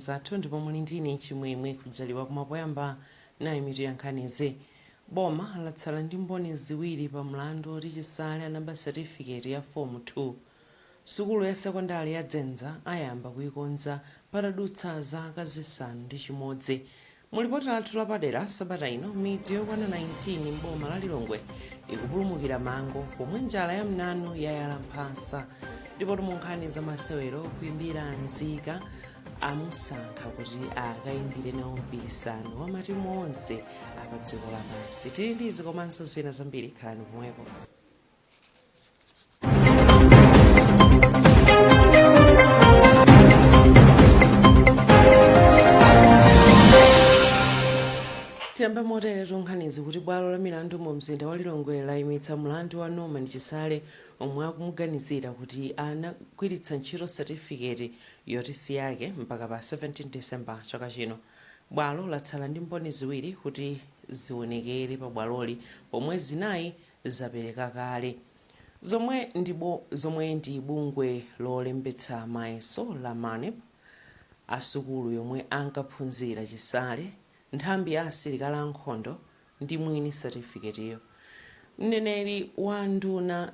anzathu ndipo muli ndine chimwemwe kujaliwa kumapoyamba nayi mitu ya nkhanizi. Boma latsala ndi mboni ziwiri pa mlandu oti Chisale anaba certificate ya form 2. Sukulu ya sekondari ya Dzenza ayamba kuikonza patadutsa zaka zisanu ndi chimodzi. Mulipoti lathu lapadera sabata ino midzi yokwana 19 m'boma la Lilongwe ikupulumukira mango pomwe njala ya mnanu yayala mphasa. Ndipo mu nkhani za masewero kuimbira nzika amusankha kuti akayimbire nawo mpikisano wa matimu onse apa dziko lapansi. Tili ndi izi komanso zina zambiri, khalani pomwepo. Tiyamba motere tonkhanizi kuti bwalo la milandu mu mzinda wa Lilongwe layimitsa mlandu wa Norman Chisale omwe akumuganizira kuti anagwiritsa ntchito certificate yotisi yake mpaka pa 17 December chaka chino. Bwalo latsala ndi mboni ziwiri kuti zionekere pa bwaloli pomwe zinayi zapereka kale. Zomwe ndi bungwe lolembetsa mayeso la MANEP, asukulu yomwe ankaphunzira Chisale, nthambi ya asilikali ankhondo ndi mwini certificate iyo. Mneneri wa nduna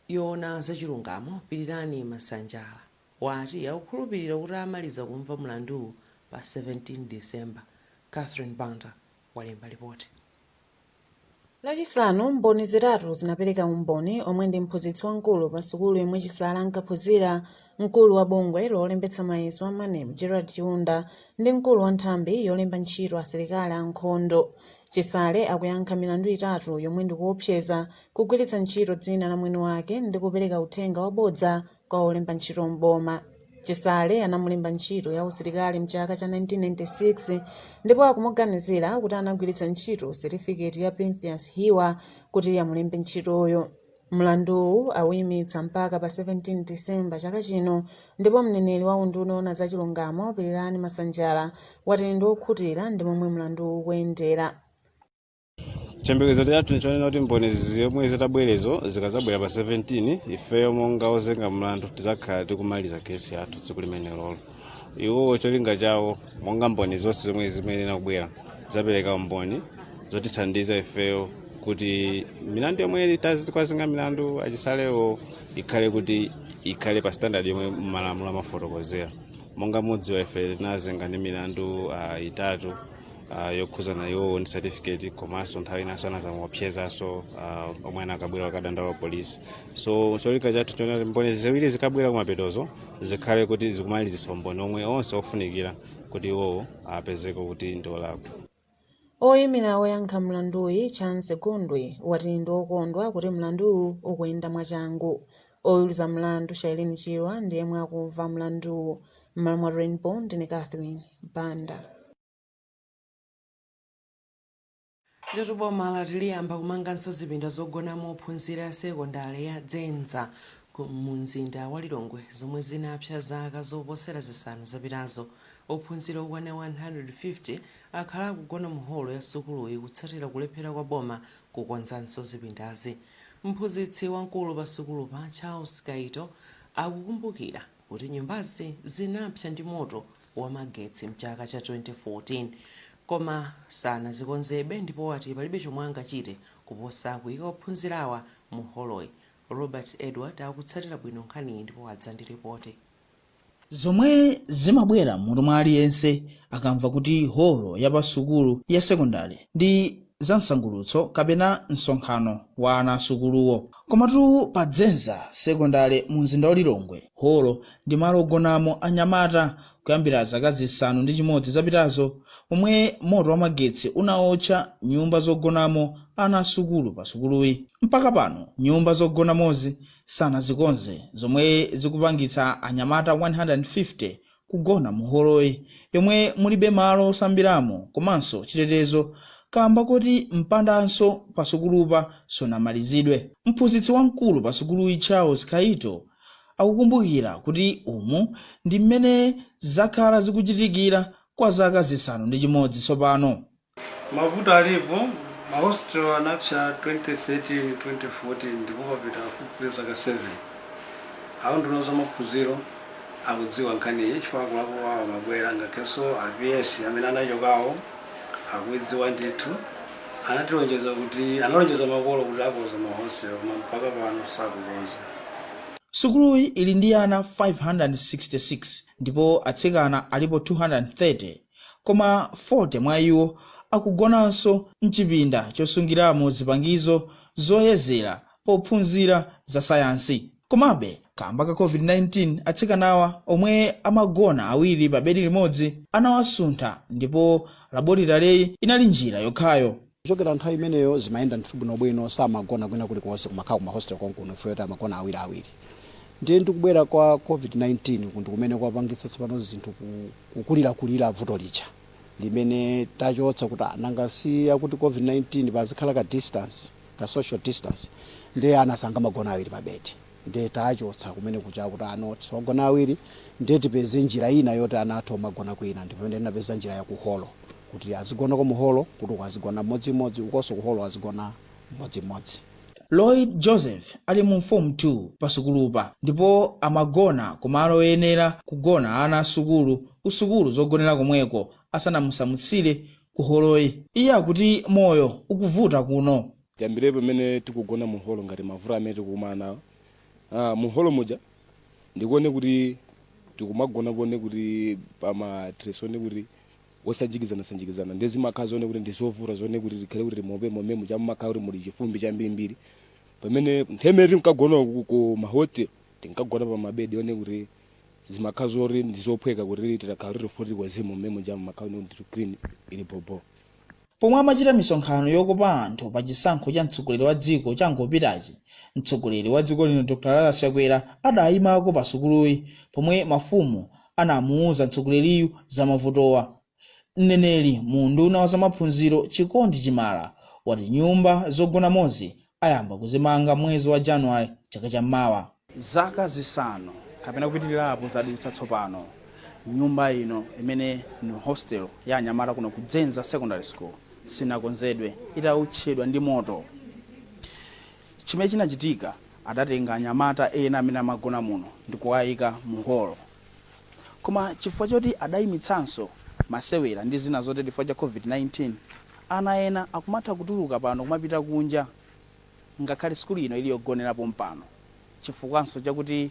yona zachilungamo Pirirani Masanjala wati akukhulupirira kuti amaliza kumva mlandu pa 17 December. Catherine Banda walemba ripoti. Lachisanu mboni zitatu zinapereka umboni omwe ndi mphunzitsi wamkulu pa sukulu yomwe Chisale ankaphunzira, mkulu wa bungwe lolembetsa mayeso a MANEP Gerald Chiunda ndi mkulu wa nthambi yolemba ntchito asilikali ankhondo. Chisale akuyankha milandu itatu yomwe ndi kuopseza, kugwiritsa ntchito dzina la mwini wake ndi kupereka uthenga wabodza kwa olemba ntchito mboma. Chisale anamulemba ntchito ya usilikali mchaka cha 1996 ndipo akumuganizira kuti anagwiritsa ntchito certificate ya Princess Hiwa kuti yamulembe ntchitoyo. Mlanduwu awuyimitsa mpaka pa 17 December chaka chino, ndipo mneneri wa unduna ona zachilungamo Pirirani Masanjala wati ndi okhutira ndi momwe mlanduwu ukuyendera. Chiyembekezo chathu nchonena kuti mboni zomwe zitabwerezo zikazabwera pa 17 ifeyo monga ozenga mlandu tizakhala tikumaliza kesi yathu tsiku limene lolo. Iwo cholinga chawo monga mboni zonse zomwe zimenena kubwera zapereka mboni zotithandiza ifeyo kuti milandu yomwe tazikwazinga milandu achisalewo ikhale pa standard yomwe malamulo amafotokozera. Monga mudzi wa ife tinazenga ndi milandu itatu yokhuzana yo ndi certificate komanso nthawi inaso anazamuopsezaso omwe anakabwera wakadandala wa polisi. So cholinga chathu chonena mboni ziwiri zikabwera kumapetozo zikhale kuti zikumalizisa umboni omwe onse ofunikira kuti iwowo apezeko kuti ndi olakwa. Oyimira oyankha mlanduyi Chance Gondwe wati ndi okondwa kuti mlanduwu ukuyenda mwachangu. Oyuluza mlandu Shailene Chirwa ndi yemwe akumva mlanduwu. Mmalamwa Rainbow ndine Catherine Banda. Ndito boma latiliyamba kumanganso zipinda zogonamo ophunzira ya sekondari ya Dzenza mu mzinda wa Lilongwe zomwe zinapsa zaka zoposera zisanu zapitazo. Ophunzira okwana 150 akhala akugona mu holo ya sukuluyi kutsatira kulephera kwa boma kukonzanso zipindazi. Mphunzitsi wamkulu pa sukulupa Charles Kaito akukumbukira kuti nyumbazi zinapsa ndi moto wa magetsi mchaka cha 2014. Koma sanazikonzebe ndipo wati palibe chomwe angachite kuposa kuyika ophunzirawa mu holoyi. Robert Edward akutsatira bwino nkhani ndipo adza ndi ripoti. Zomwe zimabwera mutu mwa aliyense akamva kuti holo ya pasukulu ya sekondari ndi za msangulutso kapena msonkhano wa ana asukuluwo. Komatu pa Dzenza sekondari mu mzinda wa Lilongwe, holo ndi malo ogonamo anyamata kuyambira zaka zisanu ndi chimodzi zapitazo, omwe moto wa magetsi unaotcha nyumba zogonamo ana asukulu pa sukuluyi. Mpaka pano nyumba zogonamozi sanazikonze, zomwe zikupangitsa anyamata 150 kugona mu holoyi yomwe mulibe malo osambiramo komanso chitetezo kamba kuti mpandanso pa sukulupa sonamalizidwe. Mphunzitsi wamkulu pa sukuluyi Charles Kaito akukumbukira kuti umu ndi mmene zakhala zikuchitikira kwa zaka zisanu ndi chimodzi tsopano. Mavuto alipo, mahostelo anapsa 2013 2014 ndipo papita fupi zaka 7. Awo nduna za maphunziro akudziwa nkhani chifukwa kulakuwa mabwera ngakhenso APS amene anachokawo akuidziwa ndithu. Analonjeza makolo kuti akonza mahostel koma mpaka pano sakukonza. Sukuluyi ili ndi ana 566 ndipo atsikana alipo 230, koma 40 mwa iwo akugonanso mchipinda chosungiramo zipangizo zoyezera pophunzira za sayansi. Komabe kamba ka COVID-19 atsikanawa omwe amagona awiri pa bedi limodzi anawasuntha ndipo laboratory inali njira yokhayo. Kuchokera nthawi imeneyo zimayenda ndithu bwinobwino samagona kwina kulikonse kumakhala ku mahostel konkuno ifeyo amagona awiri. Ndiye ndikubwera kwa COVID-19 kundu kumene kwapangitsa tsopano zinthu kukulira vuto licha limene tachotsa kuti nangasiya kuti COVID-19 pazikhala ka distance, ka social distance, ndiye anasanga magona awiri pa bedi. Ndiye tachotsa kumene kucha kuti anoti magona awiri ndiye tipeze njira ina yoti anathu magona kwina, ndipo ndiye napeza njira ya kuholo kuti azigona kwa muholo kuti azigona mmodzi ukonso kuholo azigona mmodzi. Lloyd Joseph ali mu form 2 pa sukulupa ndipo amagona kumalo oyenera kugona ana asukulu usukulu zogonera komweko asanamusamutsire kuholoyi. Iye akuti moyo ukuvuta kuno. Tiyambire pamene tikugona muholo ngati mavuto amene tikukumana muholo muja ndikuone kuti tikumagona kuone kuti pamatresone kuti osajikizana ndezi makhazi one kuti ndizovuta zone kuti likhale kuti mobe muja mmakha kuti muli chifumbi chambirimbiri pamene nthemere tinkagona ku mahotel tinkagona pa mabedi one kuti zimakhazi ori ndizophweka kuti titakhala kuti tofoti kwa zimu muja mmakha kuti clean ili bobo. Pomwe amachita misonkhano yokopa anthu pa chisankho cha mtsogoleri wa dziko changopitachi, mtsogoleri wa dziko lino Dr. Zam'Chichewa adayimako pa sukuluyi pomwe mafumu anamuuza mtsogoleriyu za mavutowa. Mneneri mu nduna wa zamaphunziro Chikondi Chimala wati nyumba zogona mozi ayamba kuzimanga mwezi wa Januwale chaka chammawa. Zaka zisanu kapena kupitirirapo zadutsa tsopano nyumba ino imene ni hostel ya anyamata kuno ku Dzenza Secondary School sinakonzedwe, itawutchedwa ndi moto. Chimene chinachitika adatenga anyamata ena amene amagona muno ndi kuwayika muholo. Koma chifukwa choti adayimitsanso masewera ndi zina zote chifukwa cha COVID-19, ana ena akumatha kutuluka pano kumapita kunja ngakhale skulu ino ili yogonerapo mpano chifukwanso chakuti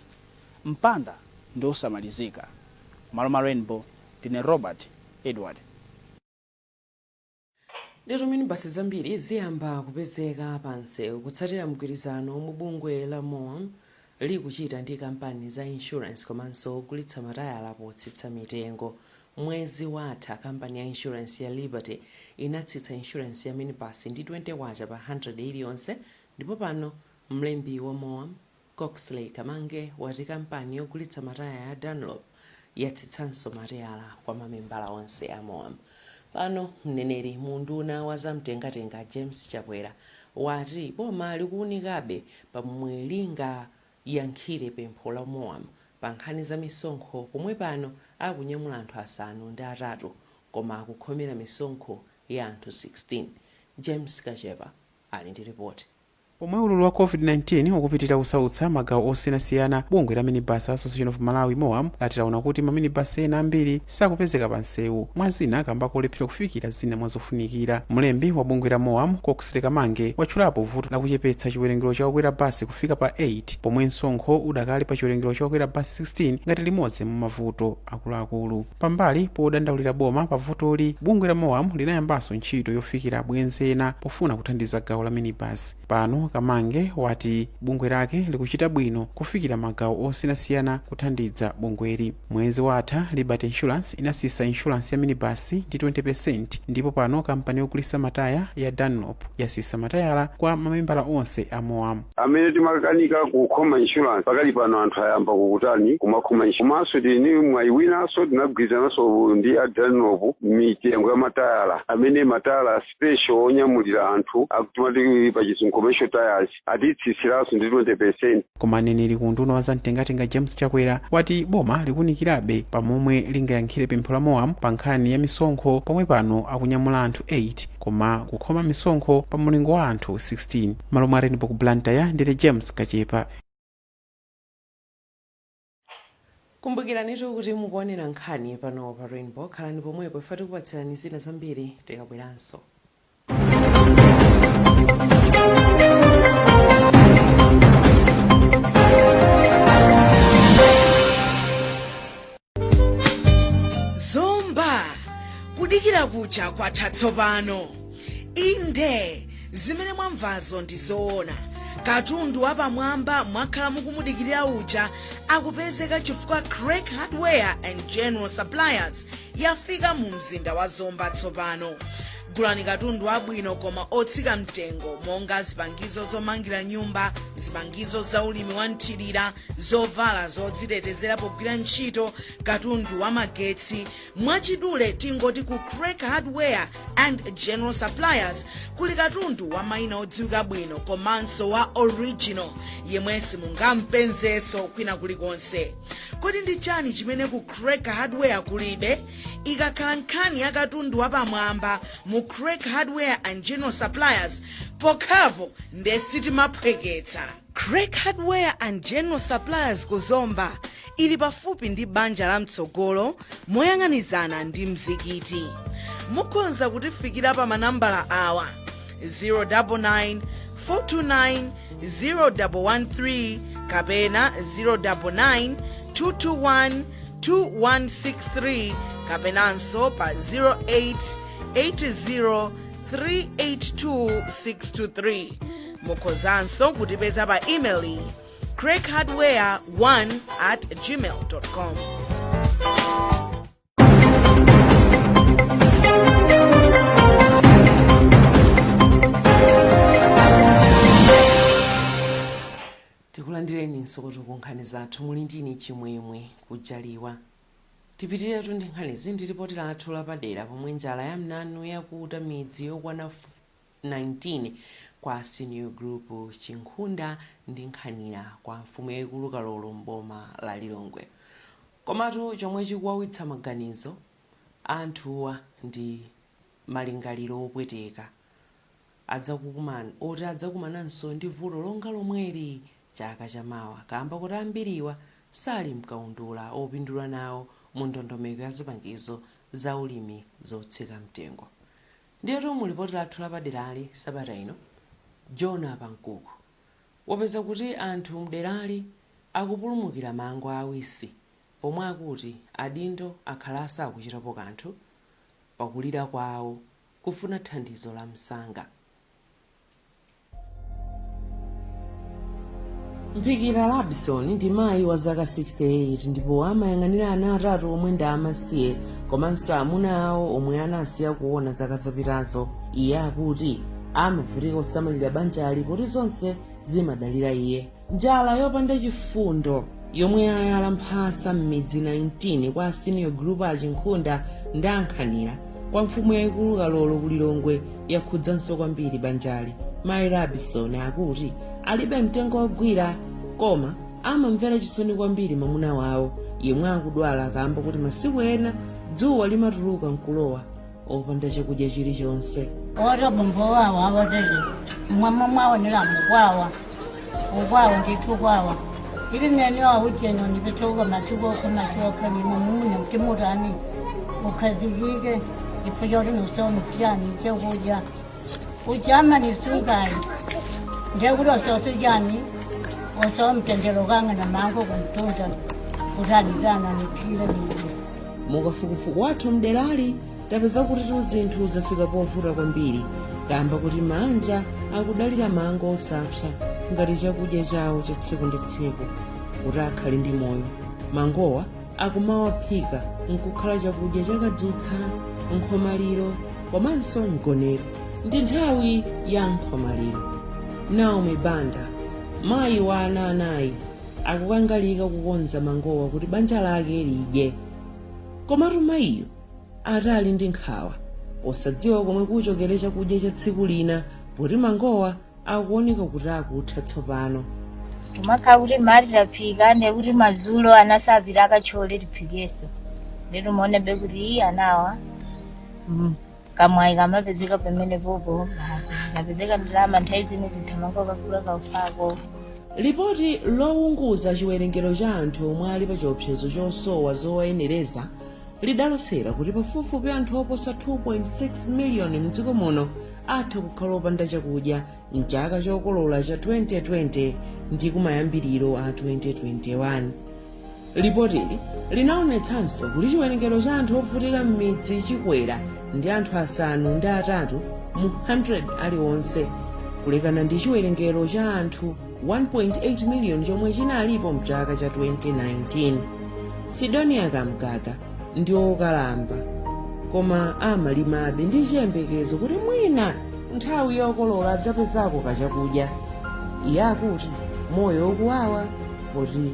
mpanda ndi osamalizika. Maloma Rainbow, ndine Robert Edward. Lero minibasi zambiri ziyamba kupezeka pansewu kutsatira mgwirizano omwe bungwe la MOAM likuchita ndi kampani za insurance komanso kugulitsa matayala potsitsa mitengo. Mwezi watha kampani ya insurance ya Liberty inatsitsa insurance ya minibasi ndi 20 wacha pa 100 iliyonse, ndipo pano mlembi wa MOAM Coxley Kamange wati kampani yogulitsa mataya ya Dunlop yatsitsanso matayala kwa mamembala onse a MOAM. Pano mneneri mu nduna wa zamtengatenga James Chakwera wati boma likuwunikabe pamwe lingayankhire pempho la MOAM pa nkhani za misonkho pomwe pano akunyamula anthu 5 koma akukhomera misonkho ya anthu 16. James Kachepa ali ndi ripoti. Pomwe ululu wa COVID-19 ukupitira kusautsa magawo osiyanasiyana, bungwe la Minibus Association of Malawi MOAM latilaona kuti maminibasi ena ambiri sakupezeka pansewu, mwazina kamba kolephera kufikira zina mwazofunikira. Mlembi wa bungwe la MOAM Coxley Kamange watchulapo vuto la kuchepetsa chiwerengero cha okwera basi kufika pa 8 pomwe msonkho udakali pa chiwerengero cha okwera basi 16 ngati limodzi mu mavuto akuluakulu. Pambali podandaulira boma pa vutoli, bungwe la MOAM linayambanso ntchito yofikira abwenzi ena pofuna kuthandiza gawo la minibus. Pano Kamange wati bungwe lake likuchita bwino kufikira magawo osiyanasiyana kuthandiza bungweli. Mwezi watha Liberty Insurance inasisa insurance ya minibasi ndi 20%, ndipo pano kampani yogulitsa mataya ya Dunlop yasisa matayala kwa mamembala onse a MOAM. Amene timakanika kukhoma insurance pakali pano anthu ayamba kukutani kumakhoma insurance. Komanso tini mwayiwinanso tinagwirizananso ndi a Dunlop mitengo ya matayala amene matayala special onyamulira anthu akuti pa chisungu commercial tires atitsisiranso ndi 20%. Koma mneneri ku nduna wa zamtengatenga James Chakwera wati boma likunikirabe pamomwe lingayankhire pempho la MOAM pa nkhani ya misonkho pomwe pano akunyamula anthu 8 koma kukhoma misonkho pa mulingo wa anthu 16. Maloma Rainbow ku Blantyre ndine James Kachepa. kumbukiranitu kuti mukuonera nkhani pano pa Rainbow. Khalani pomwepo ife tikupatsirani zina zambiri tikabweranso. Zomba kudikira kucha kwatha tsopano. Inde zimene mwamvazo ndizoona. Katundu wapamwamba mwakhala mukumudikirira uja akupezeka chifukwa Craig Hardware and General Suppliers yafika mu mzinda wa Zomba tsopano. Gulani katundu wabwino koma otsika mtengo monga zipangizo zomangira nyumba, zipangizo za ulimi wa nthirira, zovala zodzitetezera pogwira ntchito, katundu wa magetsi. Mwachidule tingoti ku Craig Hardware and General Suppliers kuli katundu wa maina odziwika bwino komanso wa original yemwe simungampenzenso kwina kulikonse. Kodi ndi chani chimene ku Craig Hardware kulibe? Ikakhala nkhani ya katundu wapamwamba mu Craig Hardware and General Suppliers, pokapo ndesiti maphweketsa. Craig Hardware and General Suppliers ku Zomba ili pafupi ndi banja la mtsogolo moyang'anizana ndi mzikiti. Mukhoza kutifikira pa manambala awa 099 429 0113 kapena 099 221 2163 kapenanso pa 0880382623. Mukhozanso kutipeza pa email craighardware1@gmail.com. tikulandireni nsokoto ku nkhani zathu muli ndini chimwemwe kujaliwa. Tipitiretu ndi nkhanizi ndi ripoti lathu lapadera pomwe njala ya mnanu yakuta midzi yokwana 19 kwa senior group Chinkhunda ndi Nkhanira kwa mfumu yaikulu Kalolo mboma la Lilongwe. Komatu chomwe chikuwawitsa maganizo anthuwa ndi malingaliro opweteka adzakumananso ndi vuto longa lomweri chaka chamawa kamba kuti ambiriwa sali mkaundula opindula nawo mu ndondomeko ya zipangizo za ulimi zotsika mtengo. Ndiyetu mu ripoti lathu lapaderali sabata ino Jona Pankuku wapeza kuti anthu mderali akupulumukira mango awisi pomwe akuti adindo akhala asakuchitapo kanthu pakulira kwawo kufuna thandizo la msanga. Mphikira Robinson ndi mayi wa zaka 68 ndipo amayang'anira ana atatu omwe ndi amasiye komanso amuna awo omwe anasiya kuona zaka zapitazo. Iye akuti amavutika kusamalira banjali poti zonse zimadalira iye. Njala yopanda chifundo yomwe ayala mphasa m'midzi 19 kwa senior group a Chinkhunda ndi Nkhanira kwa mfumu yaikulu Kalolo ku Lilongwe yakhudzanso kwambiri banjali. Mayi Robinson akuti alibe mtengo wogwira koma amamvera chisoni kwambiri mwamuna wawo yemwe akudwala kamba kuti masiku ena dzuwa limatuluka nkulowa opanda chakudya chilichonse. Ora bombo wawa awatele mwamma mwaonera mkwawa ukwawa ndithu kwawa ili nene waucheno nipetoka machukoka ni mumune mtimutani ukazikike ifuyori nusomu kyani chakudya uchama ni sukari ndekulo sote jani oso mtendero kanga na mango kumtunza kutanizana nipira nini. Mukafukufuku wathu mderali tapeza kuti zinthu zafika povuta kwambiri kamba kuti manja akudalira mango osapsa ngati chakudya chawo cha tsiku ndi tsiku kuti akhale ndi moyo. Mangowa akumawaphika nkukhala chakudya chakadzutsa, nkhomaliro komanso mgonero ndi nthawi ya nkhomaliro. Naomi Banda mayi wa ana anayi akukangalika kukonza mangowa kuti banja lake lidye. Komatu mayiyo atali ndi nkhawa posadziwa komwe kuchokera chakudya cha tsiku lina poti mangowa akuoneka kuti akutha tsopano. Tumakhala kuti mali taphika ndi kuti mazulo anasapira akachole tiphikeso. Lero muonebe kuti anawa kamwayi kamapezeka pamene popo basi tapezeka ndalama nthawi zino tithamanga kakula kaufako. Lipoti lowunguza chiwerengero cha anthu omwe ali pa chiopsezo chosowa zowayenereza lidalosera kuti pafupifupi anthu oposa 2.6 miliyoni mdziko muno atha kukhala opanda chakudya mchaka chokolola cha 2020 ndi kumayambiriro a 2021. Lipotili linaonetsanso kuti chiwerengero cha anthu ovutika m'midzi chikwera ndi anthu asanu ndi atatu mu 100 aliwonse kulekana ndi chiwerengero cha anthu 1.8 miliyoni chomwe chinalipo mchaka cha 2019. Sidonia Kamkaka ndi okalamba koma amalimabe ndi chiyembekezo kuti mwina nthawi yokolola adzapezako kachakudya. Iye akuti moyo ukuwawa poti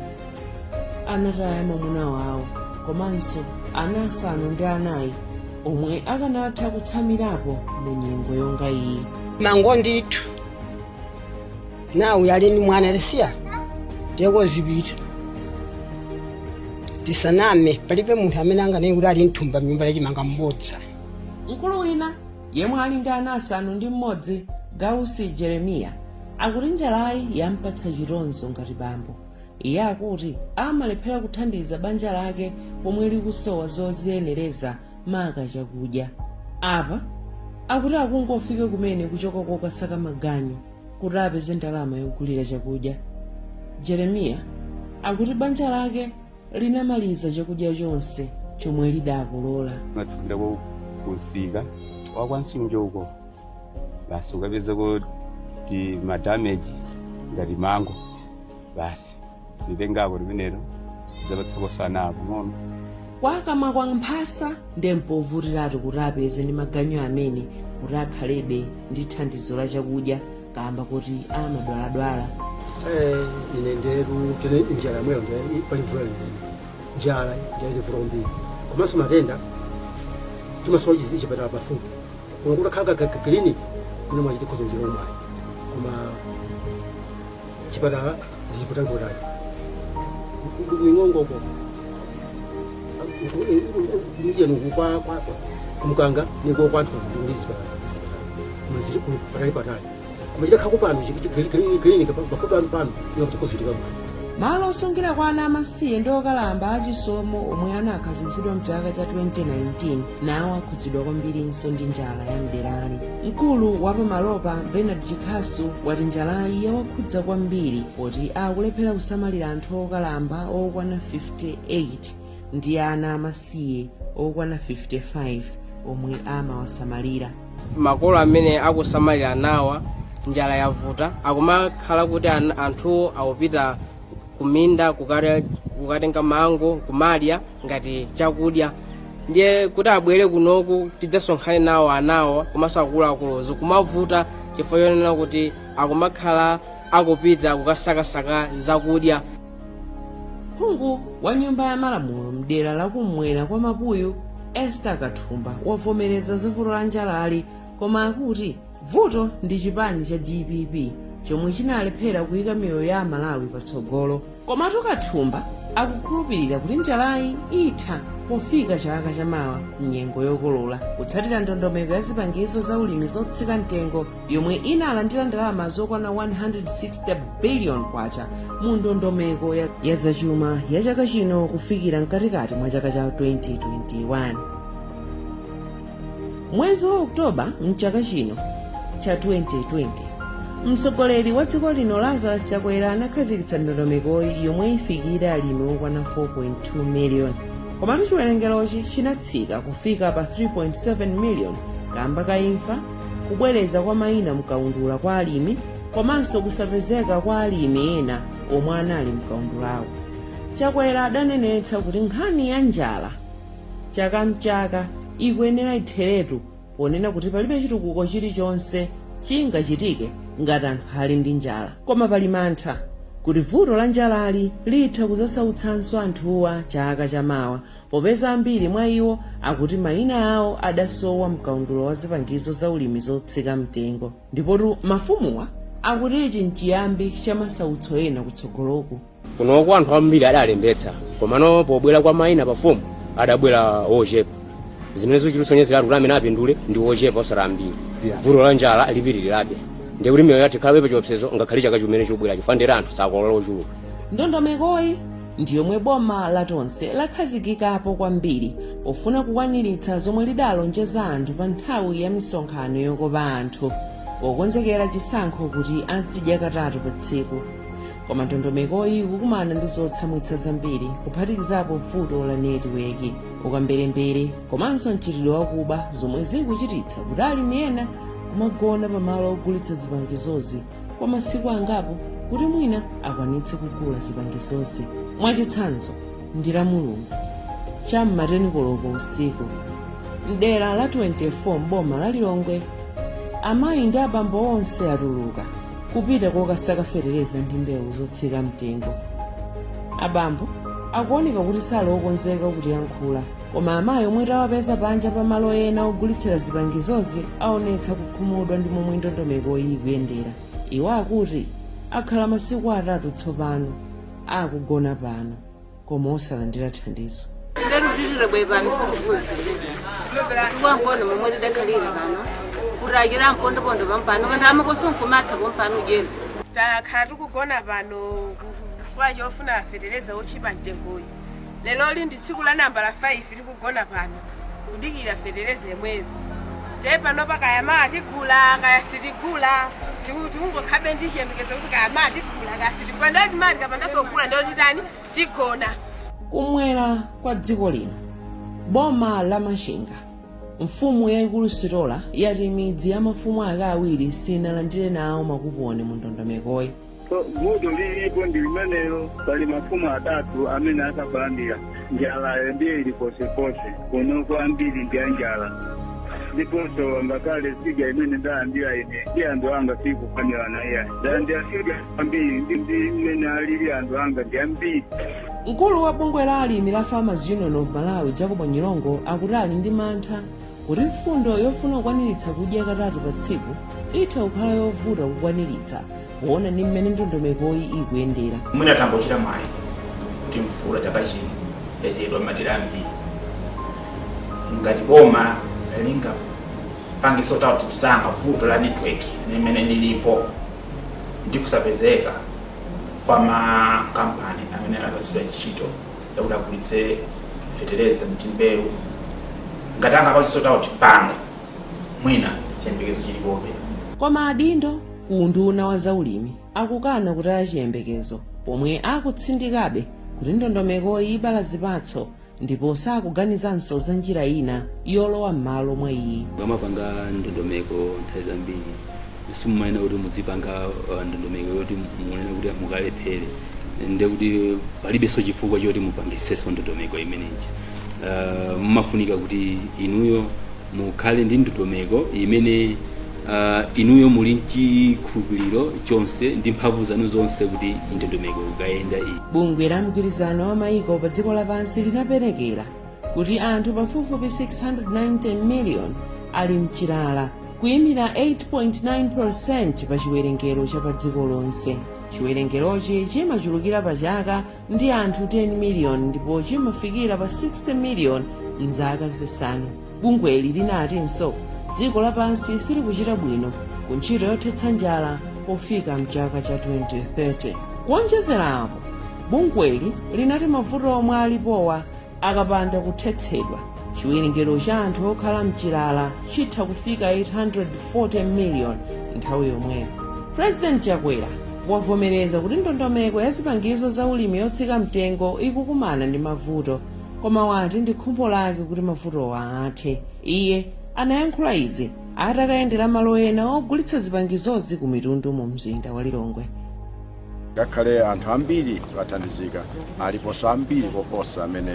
anataya mwamuna wawo komanso ana asanu ndi anayi omwe akanatha kutsamirapo mu nyengo yonga iyi. Mango ndithu nawe yali ni mwana lesiya teko zibiti tisaname palibe munthu amene angane kuti ali mthumba mnyumba yachimanga mbodza. Mkulu wina yemwe ali ndi ana asanu ndi mmodzi Gausi Jeremiya akuti njalayi yampatsa chitonzo ngati bambo. Iye akuti amalephera kuthandiza banja lake pomwe likusowa zoziyenereza maka chakudya. Apa akuti akungofika kumene kuchoka kokasaka maganyu kuti apeze ndalama yogulira chakudya. Jeremiya akuti banja lake linamaliza chakudya chonse chomwe lidakolola. Matunda kusika wakwansunjo uko basi ukapeza kuti madamage ngati mango basi ndipengako limenelo zapatsakosana apo nono kwakamwa kwa mphasa ndempovutiratu kuti apeze ndi maganyu amene kuti akhalebe ndi thandizo la chakudya kamba kuti amadwaladwala. Ine nderu tene njala mweyo ndi palivula limene njala ndi vurombiri komanso matenda timasowa chipatala pafupi koma kuti akhala clinic ine mwachiti khozo njira omwayi koma chipatala zipatali ingongoko ndiyeni kwa kumkanga niko kwanthu ndi zipatala koma zili patali koma chikakhala kupano clinic pafupi pano inokuti khozo chitika mwayi. Malo osungirako kwa ana amasiye ndi okalamba achisomo omwe anakhazikitsidwa mchaka cha 2019 nawo akhudzidwa kwambirinso ndi njala ya mderali. Mkulu wa pamalopa Bernard Chikhasu wati njalayi yawakhudza kwambiri poti akulephera kusamalira anthu okalamba okwana 58 ndi ana amasiye okwana 55 omwe amawasamalira. Makolo amene akusamalira nawa njala yavuta akumakhala kuti anthu awupita kuminda kukatenga mango kumadya ngati chakudya ndiye kuti abwere kunoku tidzasonkhane nawo anawo komanso akuluakuluzo kumavuta chifukwa chonena kuti akumakhala akupita kukasakasaka zakudya. Phungu wa nyumba ya malamulo mdera lakummwera kwa Mapuyu Esther Kathumba wavomereza za vuto la njalali koma akuti vuto ndi chipani cha DPP chomwe chinalephera kuyika miyoyo ya Malawi patsogolo. Komatu Kathumba akukhulupirira kuti njalayi itha pofika chaka chamawa mnyengo yokolola kutsatira ndondomeko ya zipangizo za ulimi zotsika mtengo yomwe inalandira ndalama zokwana 160 billion kwacha mu ndondomeko ya zachuma ya chaka chino kufikira mkatikati mwa chaka cha 2021. Mwezi wa Oktoba mchaka chino cha 2020 mtsogoleri wa dziko lino Lazarus Chakwera anakhazikitsa ndondomeko yomwe ifikira alimi okwana 4.2 miliyoni komatu chiwerengerochi chinatsika kufika pa 3.7 miliyoni kamba ka imfa, kubwereza kwa mayina mkaundula kwa alimi komanso kusapezeka kwa alimi ena omwe anali mkaundulawo. Chakwera adanenetsa kuti nkhani ya njala chaka mchaka ikuyenera itheretu ponena kuti palibe chitukuko chilichonse chingachitike ngati anthu ali ndi njala koma pali mantha kuti vuto la njalali litha kuzasautsanso anthuwa chaka chamawa popeza ambiri mwa iwo akuti mayina awo adasowa mkaundulo wa zipangizo za ulimi zotsika mtengo ndipotu mafumuwa akuti ichi nchiyambi cha masautso ena kutsogoloku. Kunoku anthu ambiri adalembetsa komano pobwera kwa mayina pafumu adabwera ochepa zimene zichilusonyezera kuti amene apindule ndi ochepa osati ambiri. Vuto la njala lipitirirabe ndiye kuti miyoyo yathu ikhala pa chiopsezo ngakhale chaka chimene chikubweracho fandera anthu sakolola ochuluka. ndondomekoyi ndiyomwe boma latonse lakhazikikapo kwambiri pofuna kukwaniritsa zomwe lidalonjeza anthu pa nthawi ya misonkhano yokopa anthu pokonzekera chisankho kuti azidya katatu pa tsiku. Koma ndondomekoyi ikukumana ndi zotsamwitsa zambiri kuphatikizapo vuto la netiweki, ukamberembere komanso mchitidwe wakuba zomwe zikuchititsa kuti alimi ena kumagona pamalo ogulitsa zipangizozi kwa masiku angapo kuti mwina akwanitse kugula zipangizozi. Mwachitsanzo ndi la Mulungu cham'mateni koloko usiku mdera la 24 m'boma la Lilongwe, amayi ndi abambo onse atuluka kupita kokasaka fetereza ndi mbewu zotsika mtengo. Abambo akuoneka kuti sali okonzeka kuti yankhula, koma amayi omwe tawapeza panja pa malo ena ogulitsira zipangizozi aonetsa kukhumudwa ndi momwe ndondomekoyi ikuyendera. Iwo akuti akhala masiku atatu tsopano akugona pano koma osalandira thandizo. ndaludilile bwepano sikukuzileza iwangona momwe lidakhalira pano kuragira mpondopondo pampano kandi amakosonkhumatha pompano ujeni takhala tikugona pano kufuwa chofuna fetereza otchipa mtengoyi. Lero ndi tsiku la namba la 5 tikugona pano kudikira fetereza yemweyo. Ndiye pano pakayama atigula kaya sitigula tikungokhabe ndi chiyembekezo kuti kayama atigula kaya sitigula ndoti mati kapanda sogula ndoti tani tigona. Kumwera kwa dziko lino boma la Mashinga, mfumu yaikulu Sitola yati midzi ya mafumu ake awiri sinalandire nawo makuponi mu ndondomekoyi. Vuto lilipo ndi limenelo, pali mafumu atatu amene akabalandira njala ndiye ili posepose kuno kwambiri ndi njala. Ndiponso ngakale siga imene ndalandira ine ndi anthu anga sikukwanira naye. Ndalandira siga ambiri ndi imene alili anthu anga ndi ambiri. Mkulu wa bungwe la alimi la Farmers Union of Malawi Jacob Nyilongo akuti ali ndi mantha kuti mfundo yofuna kukwaniritsa kudya katatu pa tsiku itha kukhala yovuta kukwaniritsa kuona ndi mmene ndondomekoyi ikuyendera. Mwina tangochita mwayi kuti mfula chaka chino yachedwa madera ambiri ngati boma linga pange sort out kusanga vuto la network limene lilipo ndi kusapezeka kwa makampani amene akasudwa ntchito yakuti agulitse fetereza mtimbewu ngati angapanga sort out pano mwina chiyembekezo chilipobe. Koma adindo ku unduna wa zaulimi akukana kutaya chiyembekezo pomwe akutsindikabe kuti ndondomekoyi ibala zipatso ndipo sakuganizanso za njira ina yolowa m'malo mwa iyi. Amapanga ndondomeko nthawi zambiri simumayina kuti mudzipanga ndondomeko yoti muonena kuti mukalephere ndi kuti palibenso chifukwa choti mupangisenso ndondomeko imeneyi. Mumafunika kuti inuyo mukhale ndi ndondomeko imene inuyo muli chikhulupiriro chonse ndi mphamvu zanu zonse kuti ndondomeko ikayenda iyi. Bungwe la mgwirizano wa mayiko pa dziko lapansi linaperekera kuti anthu pafupifupi 690 million ali mchilala kuyimira 8.9% pa chiwerengero cha pa dziko lonse. Chiwerengerochi chimachulukira pa chaka ndi anthu 10 million ndipo chimafikira pa 60 million mzaka zisanu. Bungweli linatinso dziko lapansi silikuchita bwino ku ntchito yothetsa njala pofika mchaka cha 2030. Kuonjezera apo, bungweli linati mavuto omwe alipowa akapanda kuthetsedwa chiwerengero cha anthu okhala mchilala chitha kufika 840 million nthawi yomweyo. President Chakwera wavomereza kuti ndondomeko ya zipangizo za ulimi yotsika mtengo ikukumana ndi mavuto, koma wati ndi khumbo lake kuti mavutowa athe. Iye anayankhula izi atakayendera malo ena ogulitsa zipangizozi ku mitundu mu mzinda wa Lilongwe. Ngakhale anthu ambiri athandizika aliponso ambiri koposa amene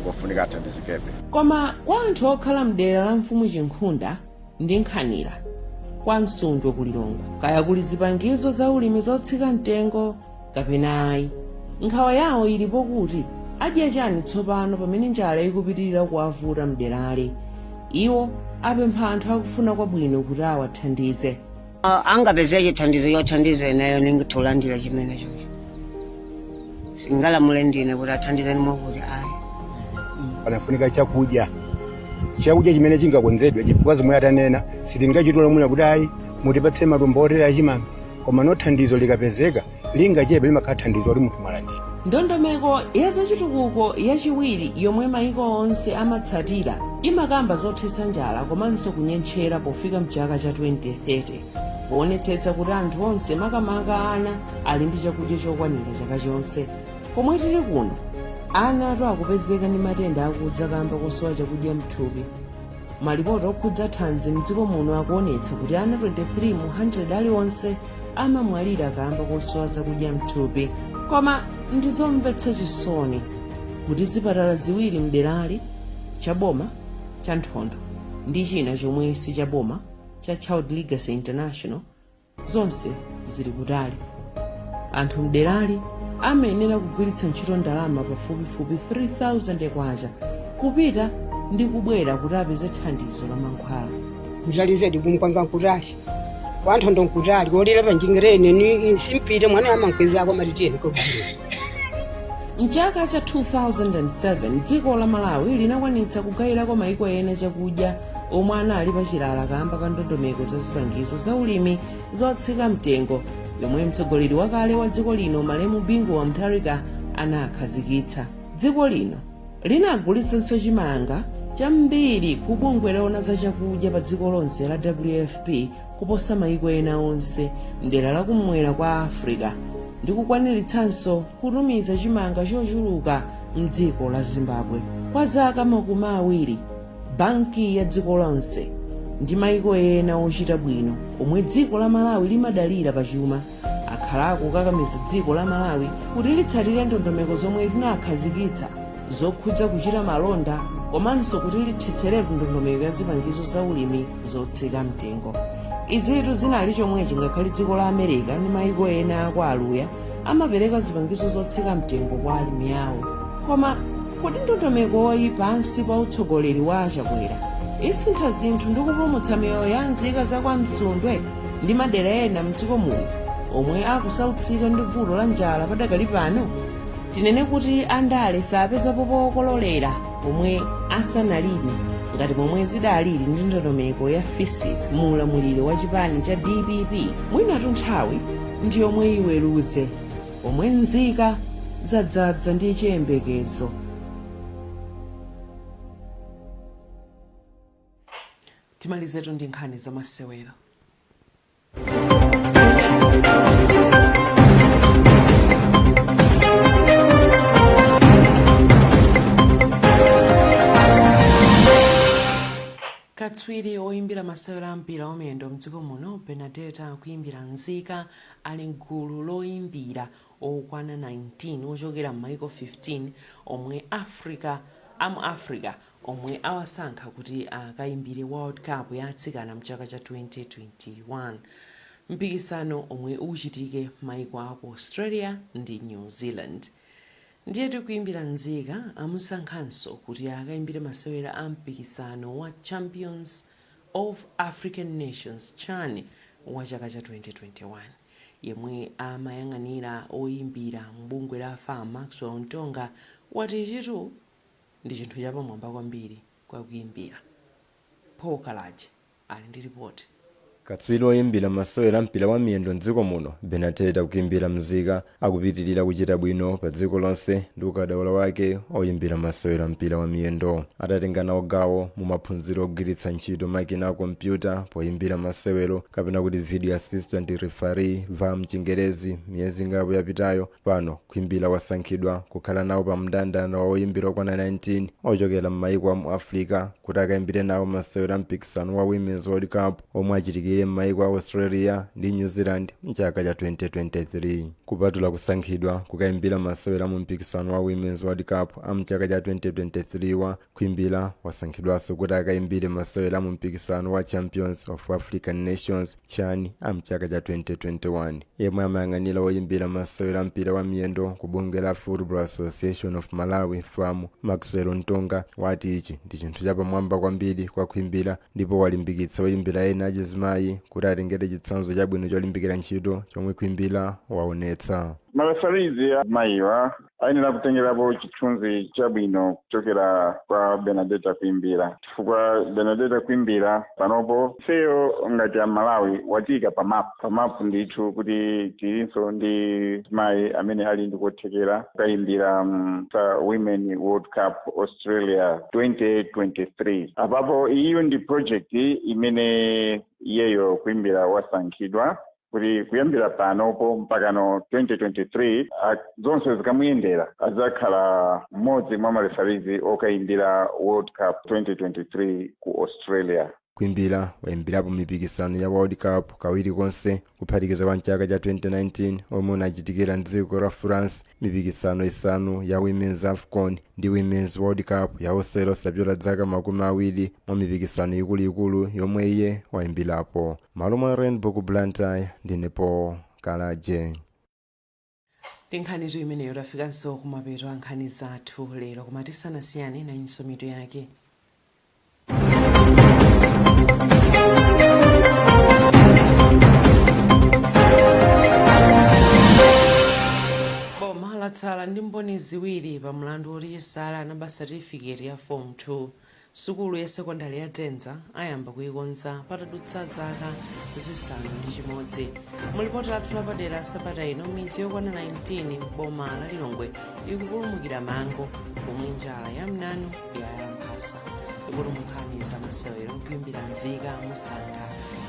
ngofunika athandizikepe. Koma kwa anthu okhala mdera la mfumu Chinkhunda ndi Nkhanira kwa Msundwe ku Lilongwe kaya kuli zipangizo za ulimi zotsika mtengo kapena ayi, nkhawa yawo ilipo kuti adya chani tsopano pamene njala ikupitirira kuwavuta mderali. Iwo apempha anthu akufuna kwabwino kuti awathandize. Angapeze chithandizo yothandiza nayo ningitholandira chimene chocho. Singalamule ndine kuti athandize ni mwakuti ayi. Panafunika chakudya chimene chingakonzedwe chifukwa zomwe atanena sitingachitola mwina kuti ayi mutipatse matumbo otera achimanga koma no thandizo likapezeka lingachepe limakhala thandizo kuti munthu malandira. ndondomeko ya zachitukuko yachiwiri yomwe maiko onse amatsatira imakamba zothetsa njala komanso kunyentchera pofika mchaka cha 2030 kuonetsetsa kuti anthu onse makamaka ana ali ndi chakudya chokwanira chaka chonse. Komwe tili kuno ana akupezeka ndi matenda akudza kamba kosowa chakudya mthupi. Malipoti okhudza thanzi mdziko muno akuonetsa kuti ana 23 mu 100 aliwonse amamwalira kamba kosowa zakudya mthupi. Koma ndizomvetsa chisoni kuti zipatala ziwiri mderali chaboma cha Nthondo ndi china chomwe si chaboma cha Child Legacy International zonse zili kutali. Anthu mderali amayenera kugwiritsa ntchito ndalama pafupifupi 3000 kwacha kupita ndi kubwera kuti apeze thandizo la mankhwala. Mzalizedi kumkwanga nkutali kwa Nthondo nkutali kolera panjingireni ni simpite mwana amankweza ako matiteni kokuzira. Mchaka cha 2007 dziko la Malawi linakwanitsa kugawirako maiko ena chakudya omwe anali pachilala kamba ka ndondomeko za zipangizo za ulimi zotsika mtengo yomwe mtsogoleri wakale wa dziko lino Malemu Bingu wa Mutharika anakhazikitsa. Dziko lino linagulitsanso chimanga chambiri ku bungwe loona za chakudya pa dziko lonse la WFP kuposa maiko ena onse mdera la kumwera kwa Africa ndi kukwaniritsanso kutumiza chimanga chochuluka mdziko la Zimbabwe. Kwa zaka makumi awiri banki ya dziko lonse ndi maiko ena ochita bwino omwe dziko la Malawi limadalira pachuma akhala akukakamiza dziko la Malawi kuti litsatire ndondomeko zomwe linakhazikitsa zokhudza kuchita malonda komanso kuti lithetseretu ndondomeko ya zipangizo za ulimi zotsika mtengo. Izitu zinali chomwechi ngakhale dziko la America ndi maiko ena akwa aluya amapereka zipangizo zotsika mtengo kwa alimi awo. Koma kodi ndondomeko oyi pansi pa utsogoleri wa achakwera isintha zinthu ndi kupulumutsa miyoyo ya nzika za kwa Msundwe ndi madera ena mdziko muno omwe akusautsika ndi vuto la njala padakali pano? Tinene kuti andale sapezapo pokololera omwe asanalime ngati momwe zidalili ndi ndondomeko ya FISI mu ulamuliro wa chipani cha DPP. Mwinatu nthawi ndi yomwe iweruze omwe nzika zadzaza ndi chiyembekezo. Timalizetu ndi nkhani za masewero. Katswiri oyimbira masewero ampira omiyendo mdziko muno Benedetta akuimbira nzika ali mgulu loyimbira okwana 19 ochokera m'maiko 15 omwe amu Africa omwe awasankha kuti akayimbire World Cup ya atsikana mchaka cha 2021. Mpikisano omwe uchitike maiko ako Australia ndi New Zealand. Ndiye tikuimbira nzika amusankhanso kuti akayimbire masewera a mpikisano wa Champions of African Nations CHAN wa chaka cha 2021 yemwe amayang'anira oyimbira mbungwe la FAM Maxwell Ntonga wati chitu ndi chinthu chapamwamba kwambiri kwa kuyimbira. Paul Kalaje ali ndi ripoti. Katswiri oyimbira masewera ampira wa miyendo mdziko muno Benedetta akuimbira mzika akupitirira kuchita bwino pa dziko lonse ndi ukadaulo wake oyimbira masewera ampira wa miyendo atatenga nawo gawo mu maphunziro ogwiritsa ntchito makina a kompyuta poyimbira masewero kapena kuti video assistant referee VAR mchingerezi miyezi ingapo yapitayo. Pano kuimbira wasankhidwa kukhala nawo pa mndandanda wa oyimbira okwana 19 ochokera m'maiko amu Africa kuti akayimbire nawo masewera mpikisano wa Women's World Cup omwe achitikire m'maiko a Australia ndi New Zealand mchaka cha 2023. Kupatula kusankhidwa kukayimbira masewera mu mpikisano wa Women's World Cup amchaka cha 2023 wa kuimbira wasankhidwanso kuti akayimbire masewera mu mpikisano wa Champions of African Nations CHAN amchaka cha 2021. Yemwe amayang'anira oyimbira masewera mpira wa miyendo ku bungwe la Football Association of Malawi FAM Maxwell Ntonga wati ichi ndi chinthu chapamwamba kwambiri kwa kuimbira ndipo walimbikitsa oyimbira ena achizimayi kuti atengere chitsanzo chabwino cholimbikira ntchito chomwe kuimbira waonetsa. marefarizi mayiwa ayenera kutengerapo chithunzi chabwino kuchokera kwa Benedetta Kwimbira, chifukwa Benedetta Kwimbira panopo ifeyo ngati Malawi watika pamapu ndithu kuti tilinso ndi mayi amene ali ndi kuthekera kukayimbira Women World Cup Australia 2023. Apapo iyo ndi project imene iyeyo Kwimbira wasankhidwa kuti kuyambira panopo mpakano 2023 zonse zikamuyendera azakhala mmodzi mwa marefarizi okayimbira World Cup 2023 ku Australia. Kwimbira wayimbirapo mipikisano ya World Cup kawiri konse kuphatikiza kwa mchaka cha 2019 omwe unachitikira mdziko la France, mipikisano isanu ya Women's AFCON ndi Women's World Cup ya osewera osapyota zaka 20 mwa mipikisano ikuluikulu yomwe iye wayimbirapo. Malo mwa Rainbow ku Blantyre ndinepo Kalaje. Tinkhani tu imeneyo tafikanso kumapeto a nkhani zathu lero, koma tisanasiyane na insomitu yake. Boma latsala ndi mboni ziwiri pa mlandu woti Chisala anaba certificate ya form 2. Sukulu ya sekondari ya Dzenza ayamba kuyikonza patadutsa zaka zisanu ndi chimodzi. Mulipoti lathu lapadera sabata ino midzi yokwana 19 boma la Lilongwe ikupulumukira mango pomwe njala ya mnanu yayamphasa. Ikupulumukani za masewero kuyimbira nzika musanga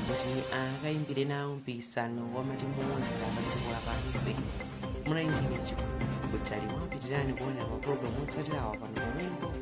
kuti akayimbire nawo mpikisano wa matimu onse pa dziko lapansi. Munainjini chikumbiro kuchali mwapitirani kuonera pa programu otsatirawa pano Rainbow.